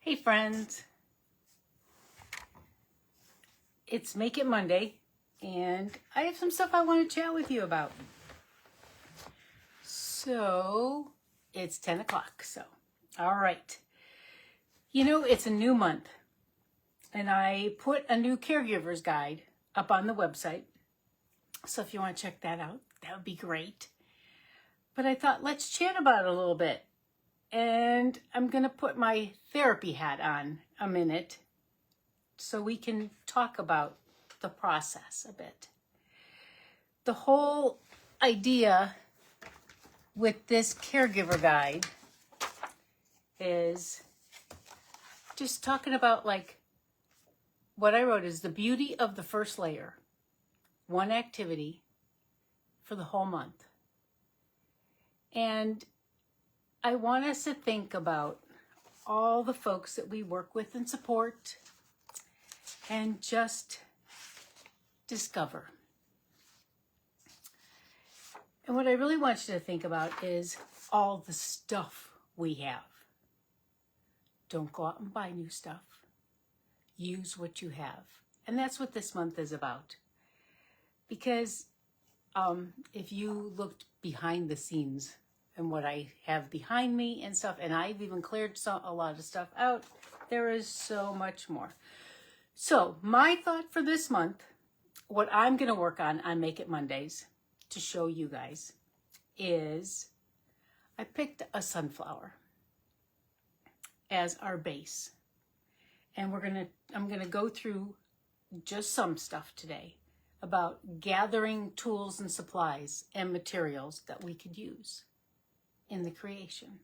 Hey friends, it's Make It Monday, and I have some stuff I want to chat with you about. So, it's 10 o'clock, all right. You know, it's a new month, and I put a new caregiver's guide up on the website. So if you want to check that out, that would be great. But I thought, let's chat about it a little bit. And I'm going to put my therapy hat on a minute so we can talk about the process a bit. The whole idea with this caregiver guide is just talking about, like, what I wrote is the beauty of the first layer. One activity for the whole month. And I want us to think about all the folks that we work with and support and just discover. And what I really want you to think about is all the stuff we have. Don't go out and buy new stuff. Use what you have. And that's what this month is about. Because if you looked behind the scenes and what I have behind me and stuff, and I've even cleared a lot of stuff out, there is so much more. So my thought for this month, what I'm going to work on Make It Mondays to show you guys is I picked a sunflower as our base. And I'm going to go through just some stuff today about gathering tools and supplies and materials that we could use in the creation.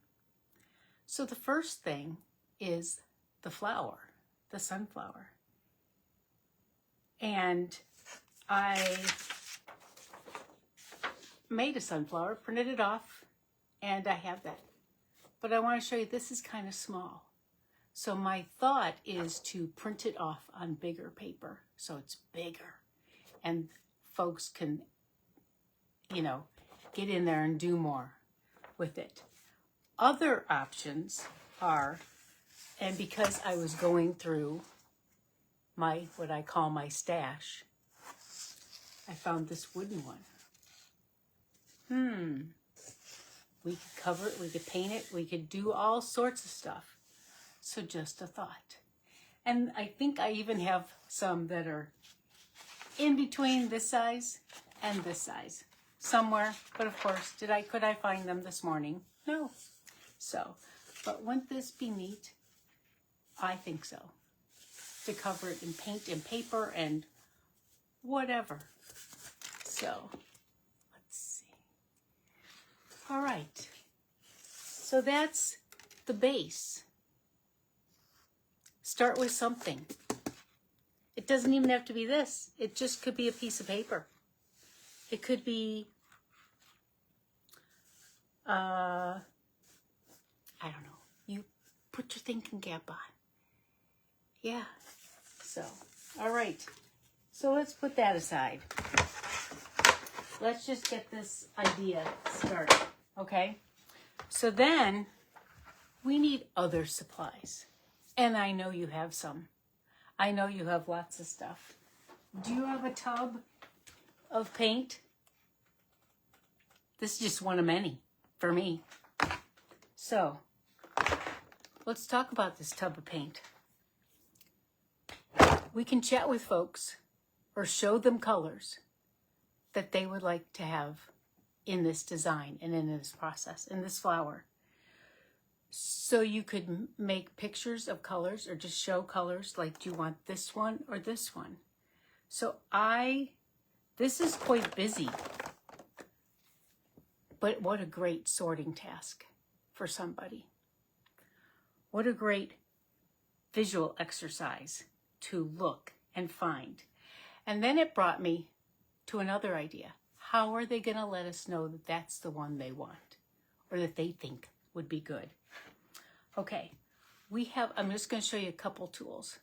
So the first thing is the flower, the sunflower. And I made a sunflower, printed it off, and I have that. But I want to show you this is kind of small. So my thought is to print it off on bigger paper so it's bigger. And folks can, get in there and do more with it. Other options are, and because I was going through what I call my stash, I found this wooden one. We could cover it, we could paint it, we could do all sorts of stuff. So just a thought. And I think I even have some that are in between this size and this size somewhere. But of course, could I find them this morning? No. So, but wouldn't this be neat? I think so. To cover it in paint and paper and whatever. So, let's see. All right. So that's the base. Start with something. It doesn't even have to be this. It just could be a piece of paper. It could be, I don't know. You put your thinking cap on. Yeah. So, all right. So let's put that aside. Let's just get this idea started, okay? So then we need other supplies. And I know you have some. I know you have lots of stuff. Do you have a tub of paint? This is just one of many for me. So, let's talk about this tub of paint. We can chat with folks or show them colors that they would like to have in this design and in this process, in this flower. So you could make pictures of colors or just show colors, like, do you want this one or this one? So this is quite busy, but what a great sorting task for somebody. What a great visual exercise to look and find. And then it brought me to another idea. How are they going to let us know that that's the one they want or that they think would be good? Okay, I'm just going to show you a couple tools.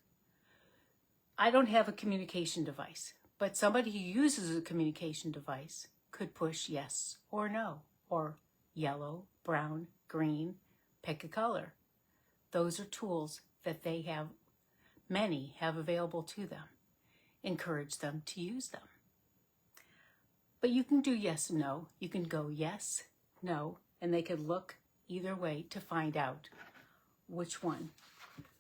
I don't have a communication device, but somebody who uses a communication device could push yes or no, or yellow, brown, green, pick a color. Those are tools that they have, many have available to them. Encourage them to use them. But you can do yes and no. You can go yes, no, and they could look either way to find out which one.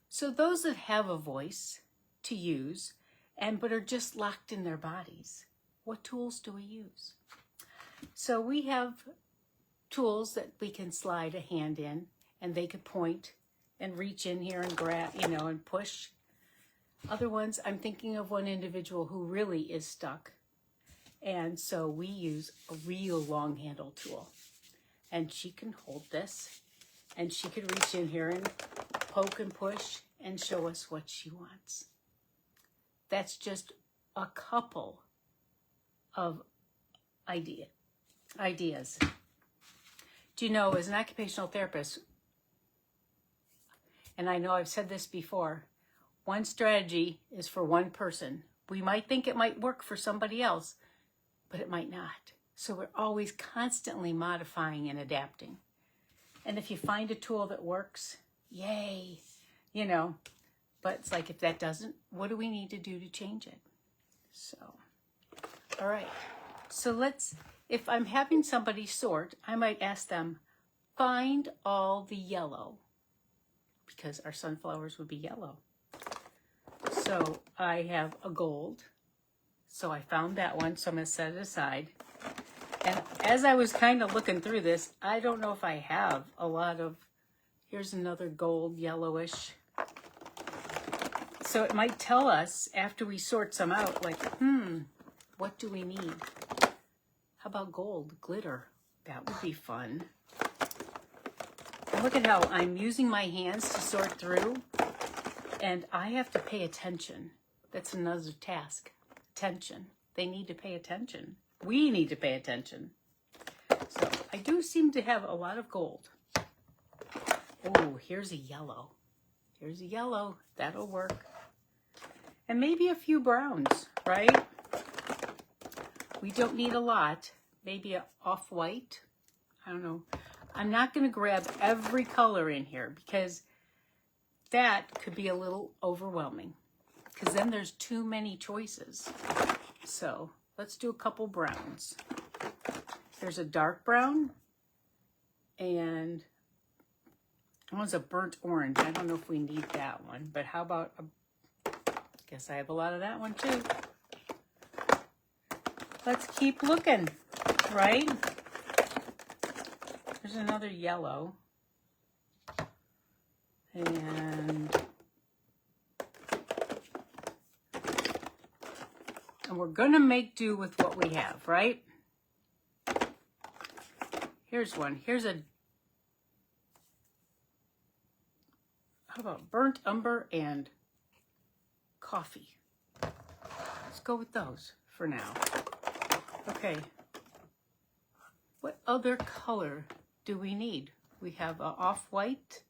So those that have a voice to use but are just locked in their bodies, what tools do we use? So we have tools that we can slide a hand in, and they could point and reach in here and grab, and push. Other ones, I'm thinking of one individual who really is stuck. And so we use a real long handle tool. And she can hold this, and she could reach in here and poke and push and show us what she wants. That's just a couple of ideas. Do you know, as an occupational therapist, and I know I've said this before, one strategy is for one person. We might think it might work for somebody else, but it might not. So we're always constantly modifying and adapting. And if you find a tool that works, yay, but it's like, if that doesn't, what do we need to do to change it? So, all right. So if I'm having somebody sort, I might ask them, find all the yellow, because our sunflowers would be yellow. So I have a gold. So I found that one, so I'm going to set it aside. And as I was kind of looking through this, I don't know if I have a lot of, here's another gold, yellowish. So it might tell us after we sort some out, like, what do we need? How about gold, glitter? That would be fun. And look at how I'm using my hands to sort through, and I have to pay attention. That's another task. Attention. They need to pay attention. We need to pay attention. So I do seem to have a lot of gold. Oh, here's a yellow. Here's a yellow. That'll work. And maybe a few browns, right? We don't need a lot. Maybe an off-white. I don't know. I'm not going to grab every color in here because that could be a little overwhelming, because then there's too many choices. So let's do a couple browns. There's a dark brown, and one's a burnt orange. I don't know if we need that one, but how about guess I have a lot of that one too. Let's keep looking, right? There's another yellow. And we're going to make do with what we have, right? Here's one. Here's how about burnt umber and coffee? Let's go with those for now. Okay. What other color do we need? We have an off-white,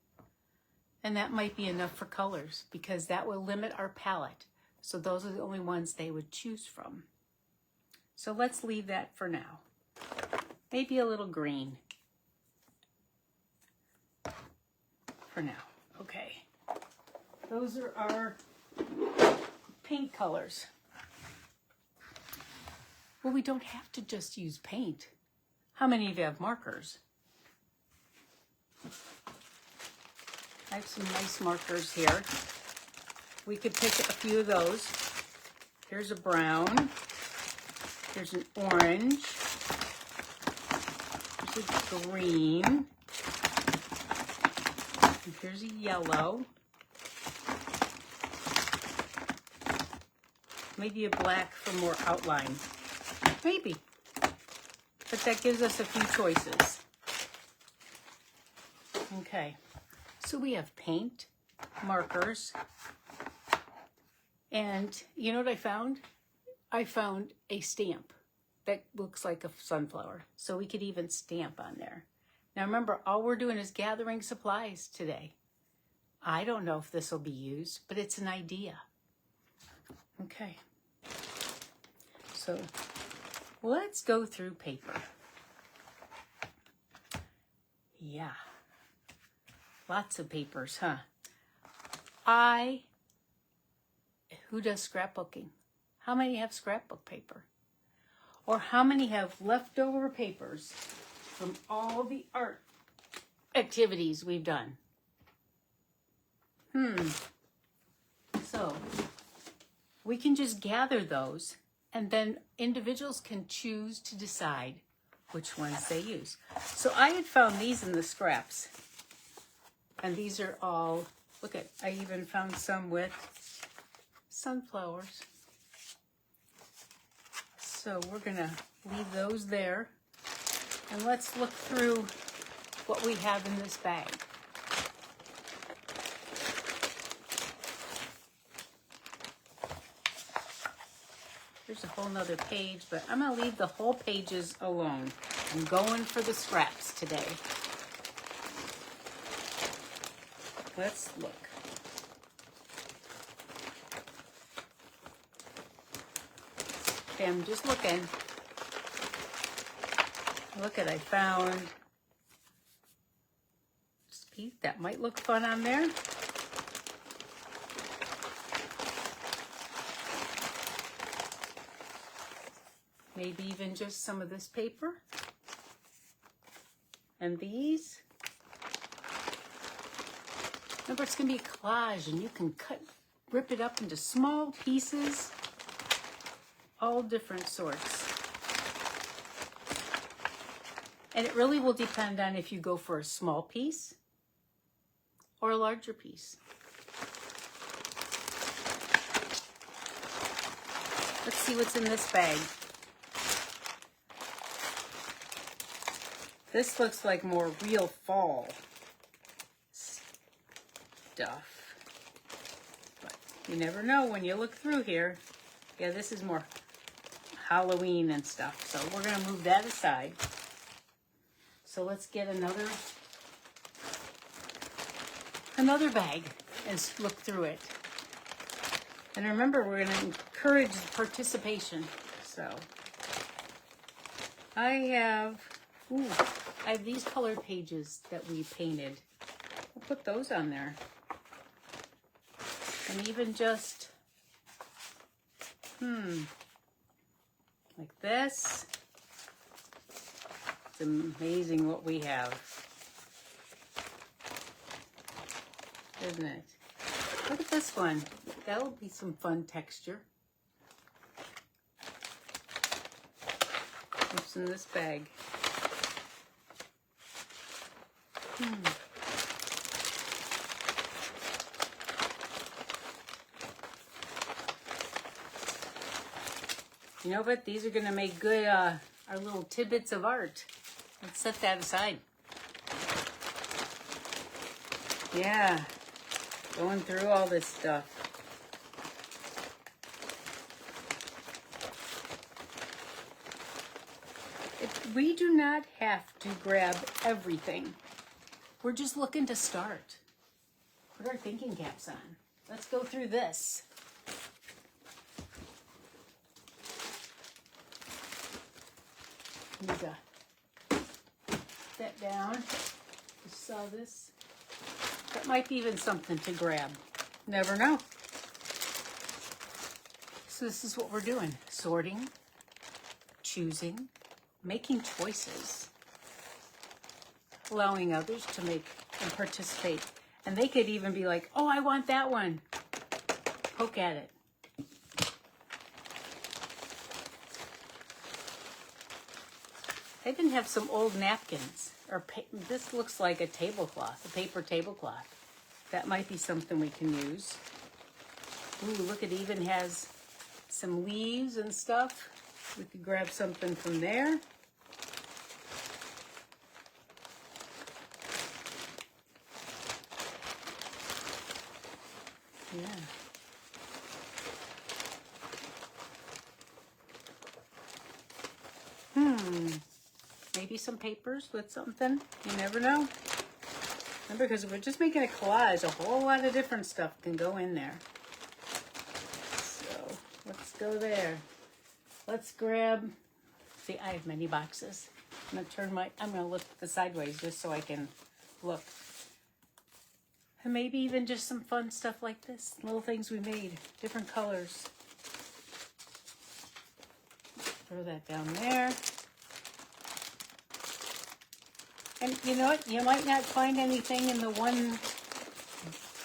and that might be enough for colors because that will limit our palette. So those are the only ones they would choose from. So let's leave that for now. Maybe a little green for now. Okay. Those are our paint colors. Well, we don't have to just use paint. How many of you have markers? I have some nice markers here. We could pick a few of those. Here's a brown. Here's an orange. Here's a green. And here's a yellow. Maybe a black for more outline. Maybe. But that gives us a few choices. Okay. So we have paint, markers, and you know what I found? I found a stamp that looks like a sunflower. So we could even stamp on there. Now remember, all we're doing is gathering supplies today. I don't know if this will be used, but it's an idea. Okay. So let's go through paper. Yeah. Lots of papers, huh? Who does scrapbooking? How many have scrapbook paper? Or how many have leftover papers from all the art activities we've done? So we can just gather those, and then individuals can choose to decide which ones they use. So I had found these in the scraps, and these are all, look at, I even found some with sunflowers. So we're gonna leave those there, and let's look through what we have in this bag. There's a whole nother page, but I'm gonna leave the whole pages alone. I'm going for the scraps today. Let's look. Okay, I'm just looking. Look at, I found Pete, that might look fun on there. Maybe even just some of this paper. And these. Remember, it's going to be a collage, and you can rip it up into small pieces, all different sorts. And it really will depend on if you go for a small piece or a larger piece. Let's see what's in this bag. This looks like more real fall stuff. But you never know when you look through here. Yeah, this is more Halloween and stuff. So we're going to move that aside. So let's get another bag and look through it. And remember, we're going to encourage participation. So I have these colored pages that we painted. I'll put those on there. And even just, like this. It's amazing what we have, isn't it? Look at this one. That'll be some fun texture. What's in this bag? You know what? These are going to make good, our little tidbits of art. Let's set that aside. Yeah, going through all this stuff. We do not have to grab everything. We're just looking to start. Put our thinking caps on. Let's go through this. Need to set down. You saw this. That might be even something to grab. Never know. So this is what we're doing. Sorting, choosing, making choices, allowing others to make and participate. And they could even be like, oh, I want that one. Poke at it. I even have some old napkins. Or this looks like a tablecloth, a paper tablecloth. That might be something we can use. Ooh, look, it even has some leaves and stuff. We could grab something from there. Yeah. Maybe some papers with something. You never know. Remember, because if we're just making a collage, a whole lot of different stuff can go in there. So let's go there. Let's grab, see, I have many boxes. I'm going to look the sideways just so I can look. And maybe even just some fun stuff like this. Little things we made. Different colors. Throw that down there. And you know what? You might not find anything in the one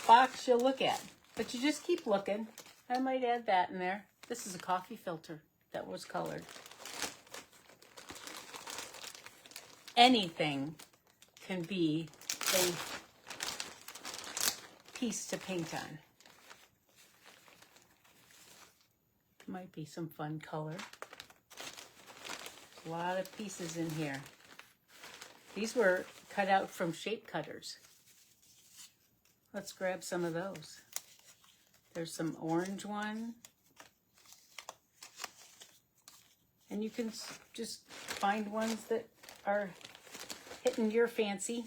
box you'll look at. But you just keep looking. I might add that in there. This is a coffee filter that was colored. Anything can be a piece to paint on. Might be some fun color. A lot of pieces in here. These were cut out from shape cutters. Let's grab some of those. There's some orange one. And you can just find ones that are hitting your fancy.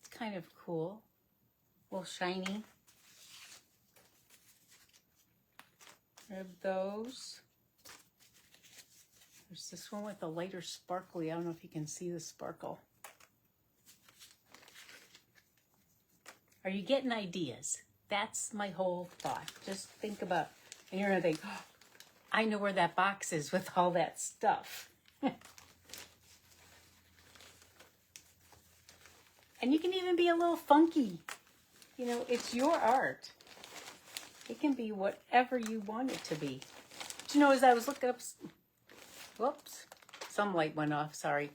It's kind of cool. A little shiny. Grab those. There's this one with a lighter sparkly. I don't know if you can see the sparkle. Are you getting ideas? That's my whole thought. Just think about, and you're going to think, oh, I know where that box is with all that stuff. And you can even be a little funky. You know, it's your art. It can be whatever you want it to be. But you know, as I was looking up, whoops, some light went off, sorry.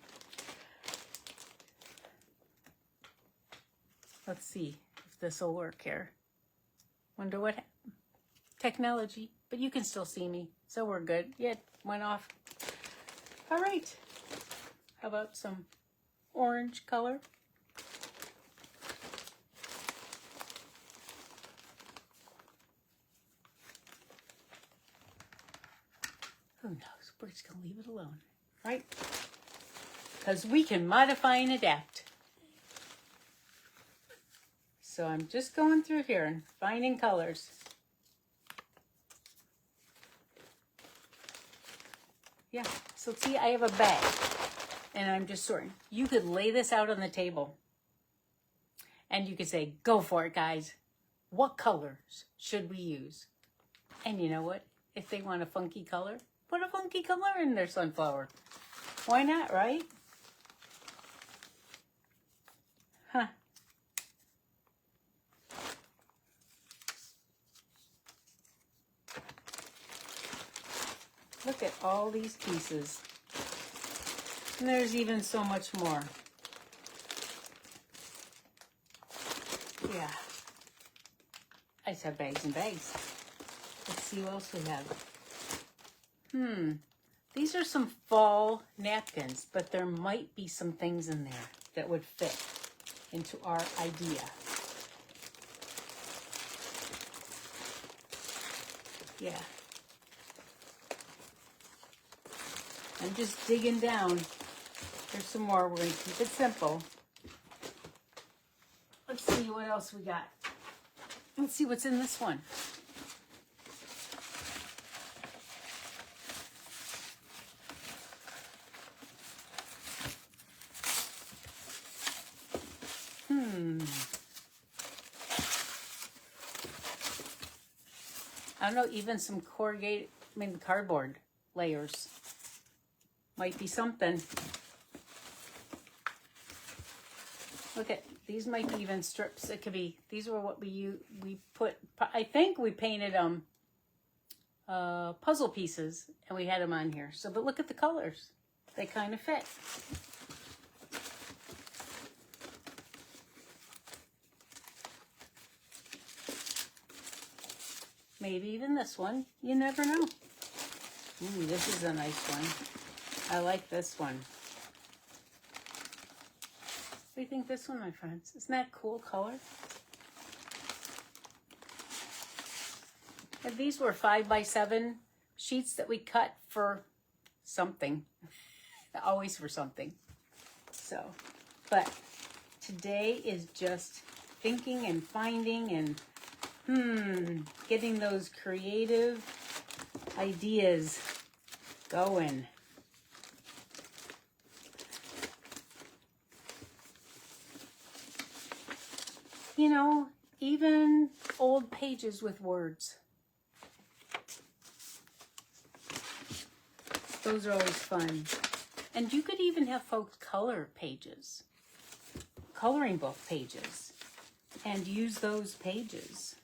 Let's see if this will work here. Wonder what technology, but you can still see me, so we're good. Yeah, it went off. All right. How about some orange color? Who knows? We're just going to leave it alone, right? Because we can modify and adapt. So I'm just going through here and finding colors. Yeah, so see, I have a bag and I'm just sorting. You could lay this out on the table and you could say, go for it, guys. What colors should we use? And you know what? If they want a funky color, put a funky color in their sunflower. Why not, right? Huh. Look at all these pieces. And there's even so much more. Yeah. I just have bags and bags. Let's see what else we have. These are some fall napkins, but there might be some things in there that would fit into our idea. Yeah. I'm just digging down. There's some more. We're going to keep it simple. Let's see what else we got. Let's see what's in this one. I don't know, even some corrugated, cardboard layers. Might be something. Look at, these might be even strips. It could be, these were what we put, I think we painted puzzle pieces and we had them on here. So, but look at the colors. They kind of fit. Maybe even this one. You never know. This is a nice one. I like this one. What do you think this one, my friends? Isn't that cool color? And these were 5x7 sheets that we cut for something. Always for something. So, but today is just thinking and finding and getting those creative ideas going. you know, even old pages with words. Those are always fun. And you could even have folks color pages, coloring book pages, and use those pages.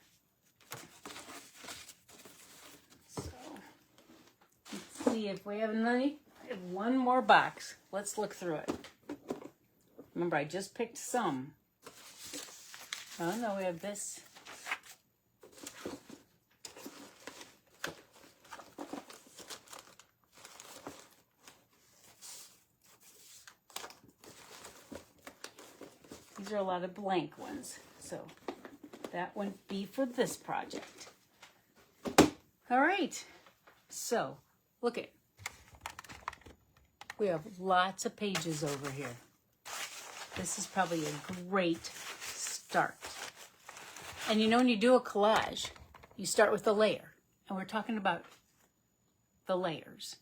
So, let's see if we have any. I have one more box. Let's look through it. Remember, I just picked some. Oh no, we have this. These are a lot of blank ones, so that wouldn't be for this project. All right, so look at, we have lots of pages over here. This is probably a great start. And you know, when you do a collage, you start with a layer, and we're talking about the layers.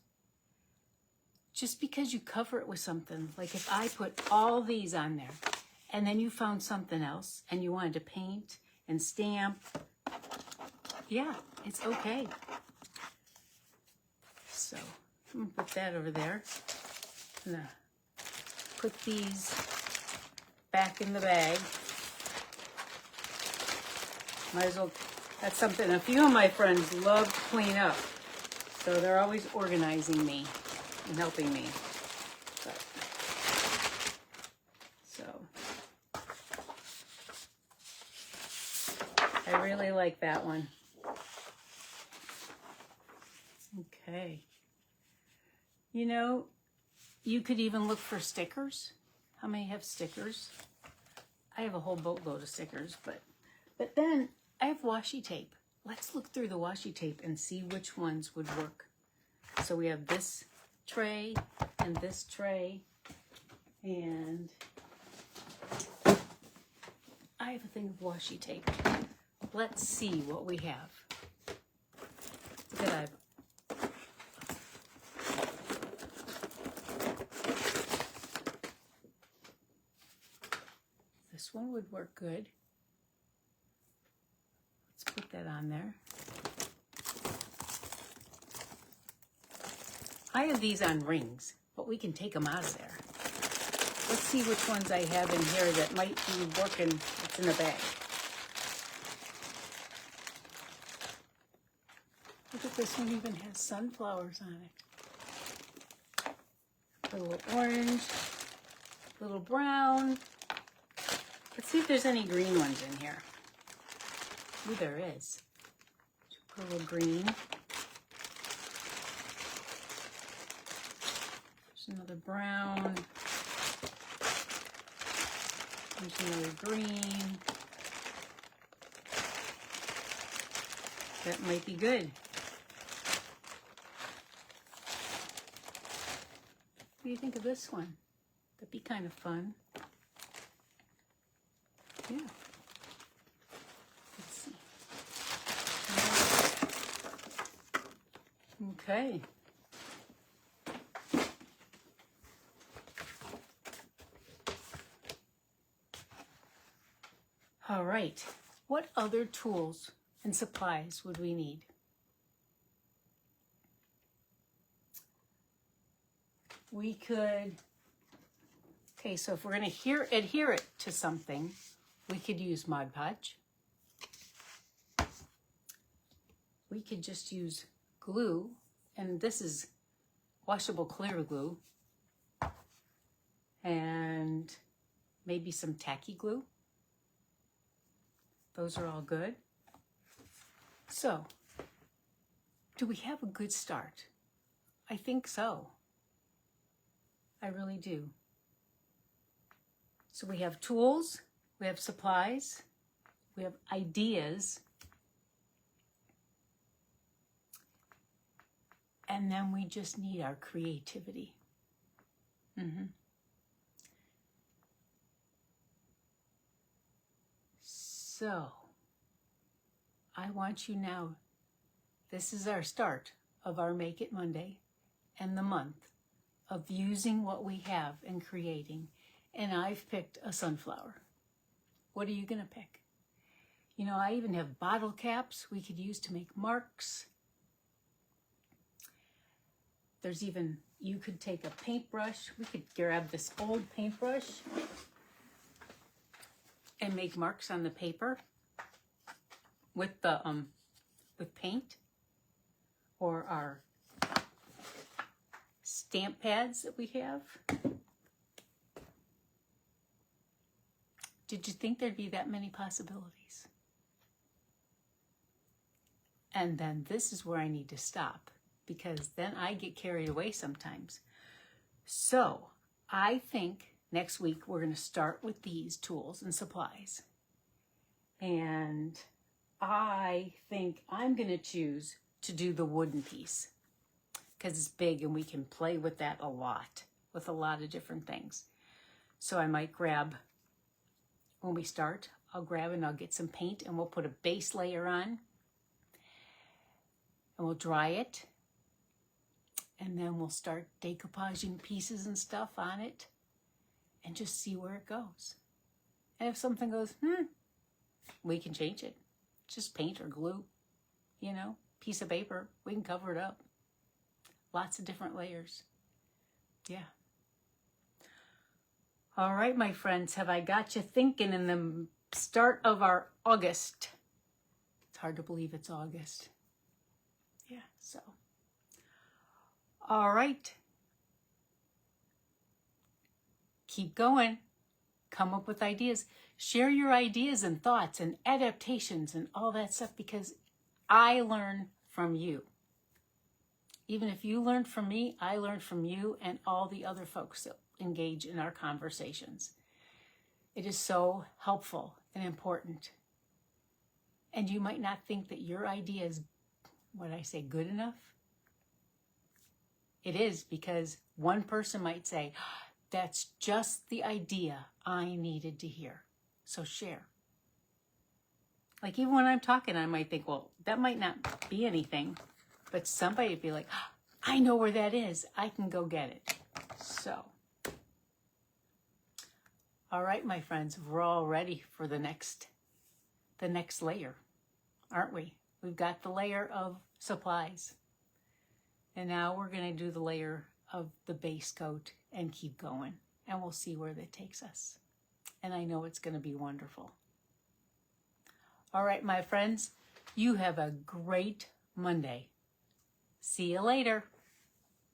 Just because you cover it with something, like if I put all these on there, and then you found something else, and you wanted to paint and stamp, yeah, it's okay. So, I'm gonna put that over there. I'm gonna put these back in the bag. Might as well, that's something a few of my friends love to clean up. So they're always organizing me and helping me. But, so, I really like that one. Okay. You know, you could even look for stickers. How many have stickers? I have a whole boatload of stickers, but then I have washi tape. Let's look through the washi tape and see which ones would work. So we have this tray and this tray, and I have a thing of washi tape. Let's see what we have. Look at, this one would work good. Let's put that on there. I have these on rings, but we can take them out of there. Let's see which ones I have in here that might be working. It's in the bag. Look at this one, even has sunflowers on it. A little orange, a little brown. Let's see if there's any green ones in here. Ooh, there is. Put a little green. There's another brown. There's another green. That might be good. What do you think of this one? That'd be kind of fun. Yeah. Let's see. Okay. All right. What other tools and supplies would we need? We could, okay, so if we're going to adhere it to something, we could use Mod Podge. We could just use glue, and this is washable clear glue, and maybe some tacky glue. Those are all good. So, do we have a good start? I think so. I really do. So we have tools, we have supplies, we have ideas, and then we just need our creativity. So, I want you now, this is our start of our Make It Monday and the month of using what we have and creating. And I've picked a sunflower. What are you going to pick? You know, I even have bottle caps we could use to make marks. There's even, you could take a paintbrush. We could grab this old paintbrush and make marks on the paper with the with paint, or our stamp pads that we have. Did you think there'd be that many possibilities? And then this is where I need to stop, because then I get carried away sometimes. So I think next week we're going to start with these tools and supplies. And I think I'm going to choose to do the wooden piece because it's big and we can play with that a lot with a lot of different things. So I might grab, when we start, I'll grab and I'll get some paint and we'll put a base layer on and we'll dry it. And then we'll start decoupaging pieces and stuff on it and just see where it goes. And if something goes, we can change it. Just paint or glue, you know, piece of paper. We can cover it up. Lots of different layers. Yeah. All right, my friends, have I got you thinking in the start of our August? It's hard to believe it's August. Yeah, so. All right. Keep going. Come up with ideas. Share your ideas and thoughts and adaptations and all that stuff, because I learn from you. Even if you learned from me, I learned from you and all the other folks that engage in our conversations. It is so helpful and important. And you might not think that your idea is, good enough. It is, because one person might say, that's just the idea I needed to hear. So share. Like even when I'm talking, I might think, well, that might not be anything, but somebody would be like, I know where that is. I can go get it. So, all right, my friends, we're all ready for the next layer, aren't we? We've got the layer of supplies. And now we're going to do the layer of the base coat and keep going. And we'll see where that takes us. And I know it's going to be wonderful. All right, my friends, you have a great Monday. See you later.